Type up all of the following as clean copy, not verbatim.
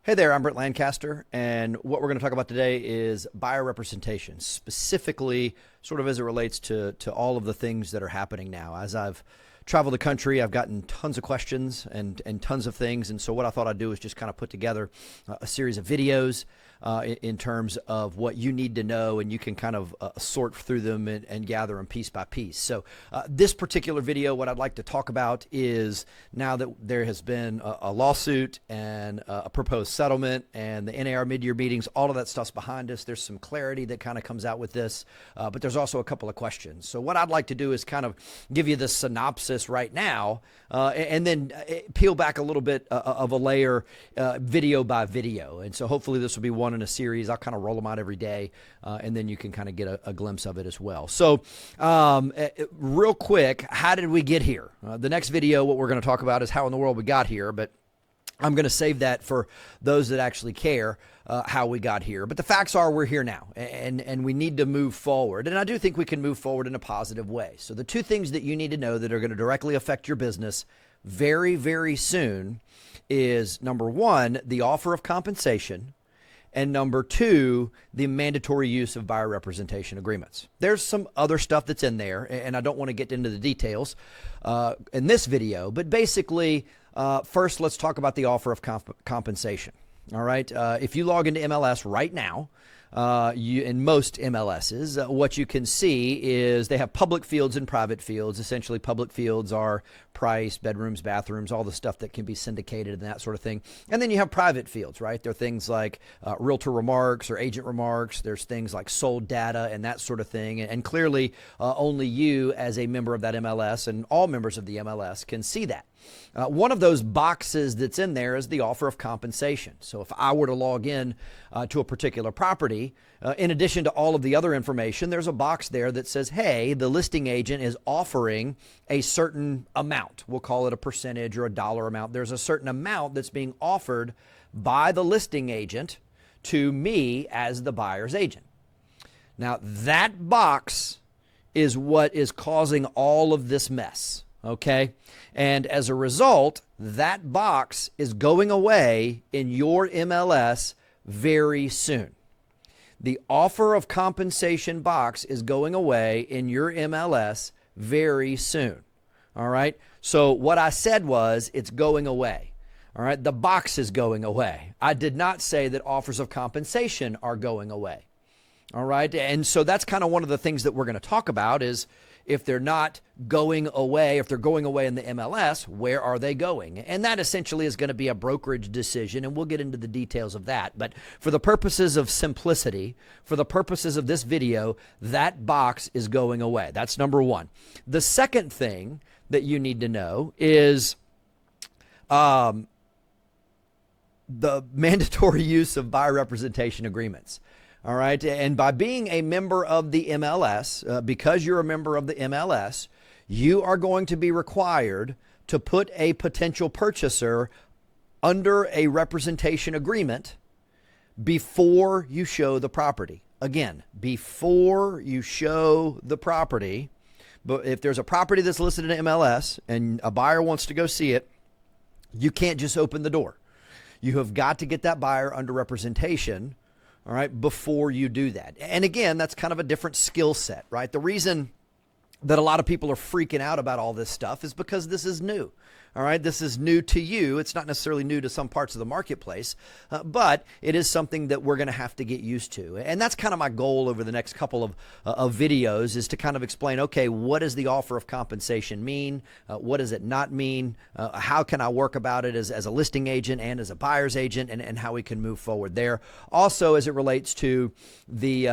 Hey there, I'm Brent Lancaster, and what we're going to talk about today is buyer representation, specifically sort of as it relates to all of the things that are happening now. As I've traveled the country, I've gotten tons of questions and tons of things, and so what I thought I'd do is just kind of put together a series of videos in terms of what you need to know, and you can kind of sort through them and gather them piece by piece. So this particular video, what I'd like to talk about is now that there has been a lawsuit and a proposed settlement and the NAR mid-year meetings, all of that stuff's behind us. There's some clarity that kind of comes out with this, but there's also a couple of questions. So what I'd like to do is kind of give you the synopsis right now and then peel back a little bit of a layer video by video. And so hopefully this will be one in a series. I'll kind of roll them out every day, and then you can kind of get a glimpse of it as well. So real quick, how did we get here? The next video, what we're going to talk about is how in the world we got here, but I'm going to save that for those that actually care how we got here. But the facts are we're here now, and we need to move forward. And I do think we can move forward in a positive way. So the two things that you need to know that are going to directly affect your business very, very soon is, number one, the offer of compensation, and number two, the mandatory use of buyer representation agreements. There's some other stuff that's in there, and I don't want to get into the details in this video, but basically, first, let's talk about the offer of compensation. All right. If you log into MLS right now, in most MLSs, what you can see is they have public fields and private fields. Essentially, public fields are price, bedrooms, bathrooms, all the stuff that can be syndicated and that sort of thing. And then you have private fields, right? There are things like realtor remarks or agent remarks. There's things like sold data and that sort of thing. And clearly, only you as a member of that MLS and all members of the MLS can see that. One of those boxes that's in there is the offer of compensation. So if I were to log in to a particular property, in addition to all of the other information, there's a box there that says, hey, the listing agent is offering a certain amount. We'll call it a percentage or a dollar amount. There's a certain amount that's being offered by the listing agent to me as the buyer's agent. Now, that box is what is causing all of this mess. Okay. And as a result, that box is going away in your MLS very soon. The offer of compensation box is going away in your MLS very soon. All right. So what I said was it's going away. All right. The box is going away. I did not say that offers of compensation are going away. All right. And so that's kind of one of the things that we're going to talk about is, if they're not going away, if they're going away in the MLS, where are they going? And that essentially is going to be a brokerage decision, and we'll get into the details of that. But for the purposes of simplicity, for the purposes of this video, that box is going away. That's number one. The second thing that you need to know is the mandatory use of buyer representation agreements. All right. And by being a member of the MLS, because you're a member of the MLS, you are going to be required to put a potential purchaser under a representation agreement before you show the property. Again, before you show the property. But if there's a property that's listed in MLS and a buyer wants to go see it, you can't just open the door. You have got to get that buyer under representation, all right, before you do that. And again, that's kind of a different skill set, right? The reason that a lot of people are freaking out about all this stuff is because this is new. All right, this is new to you. It's not necessarily new to some parts of the marketplace, but it is something that we're going to have to get used to. And that's kind of my goal over the next couple of videos, is to kind of explain, okay, what does the offer of compensation mean? What does it not mean? How can I work about it as a listing agent and as a buyer's agent, and how we can move forward there. Also, as it relates to the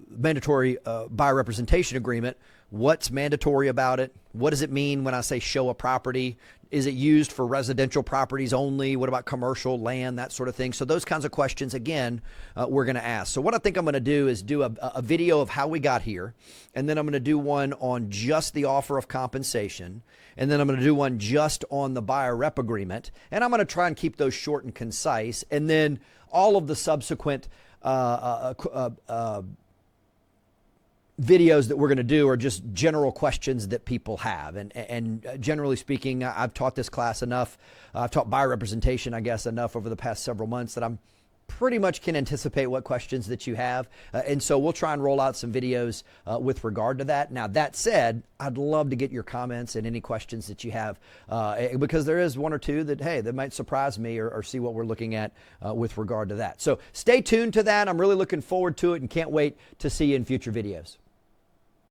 mandatory buyer representation agreement, what's mandatory about it? What does it mean when I say show a property? Is it used for residential properties only? What about commercial land, that sort of thing? So those kinds of questions, again, we're going to ask. So what I think I'm going to do is do a video of how we got here, and then I'm going to do one on just the offer of compensation, and then I'm going to do one just on the buyer rep agreement, and I'm going to try and keep those short and concise, and then all of the subsequent videos that we're going to do are just general questions that people have. And generally speaking, I've taught this class enough. I've taught biorepresentation, I guess, enough over the past several months that I'm pretty much can anticipate what questions that you have. And so we'll try and roll out some videos with regard to that. Now, that said, I'd love to get your comments and any questions that you have because there is one or two that, hey, that might surprise me or see what we're looking at with regard to that. So stay tuned to that. I'm really looking forward to it and can't wait to see you in future videos.